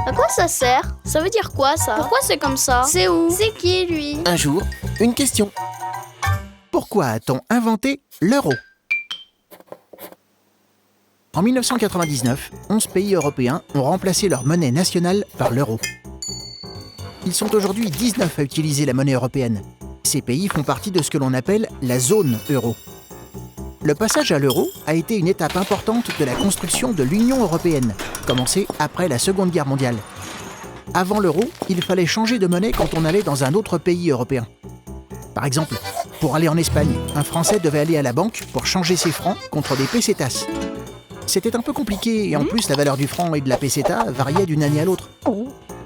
À quoi ça sert? Ça veut dire quoi ça? Pourquoi c'est comme ça? C'est où? C'est qui lui? Un jour, une question. Pourquoi a-t-on inventé l'euro? En 1999, 11 pays européens ont remplacé leur monnaie nationale par l'euro. Ils sont aujourd'hui 19 à utiliser la monnaie européenne. Ces pays font partie de ce que l'on appelle la zone euro. Le passage à l'euro a été une étape importante de la construction de l'Union européenne, commencée après la Seconde Guerre mondiale. Avant l'euro, il fallait changer de monnaie quand on allait dans un autre pays européen. Par exemple, pour aller en Espagne, un Français devait aller à la banque pour changer ses francs contre des pesetas. C'était un peu compliqué et en plus la valeur du franc et de la peseta variait d'une année à l'autre.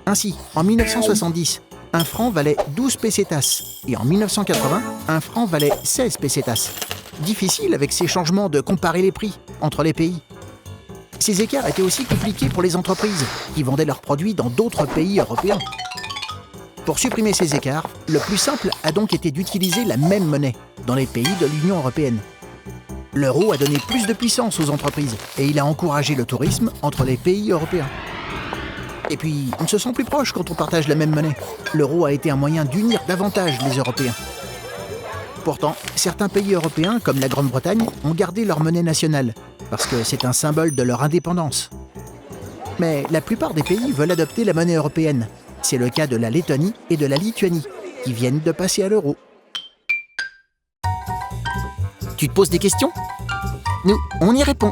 Ainsi, en 1970, un franc valait 12 pesetas et en 1980, un franc valait 16 pesetas. Difficile avec ces changements de comparer les prix entre les pays. Ces écarts étaient aussi compliqués pour les entreprises qui vendaient leurs produits dans d'autres pays européens. Pour supprimer ces écarts, le plus simple a donc été d'utiliser la même monnaie dans les pays de l'Union européenne. L'euro a donné plus de puissance aux entreprises et il a encouragé le tourisme entre les pays européens. Et puis, on se sent plus proche quand on partage la même monnaie. L'euro a été un moyen d'unir davantage les Européens. Pourtant, certains pays européens, comme la Grande-Bretagne, ont gardé leur monnaie nationale, parce que c'est un symbole de leur indépendance. Mais la plupart des pays veulent adopter la monnaie européenne. C'est le cas de la Lettonie et de la Lituanie, qui viennent de passer à l'euro. Tu te poses des questions? Nous, on y répond.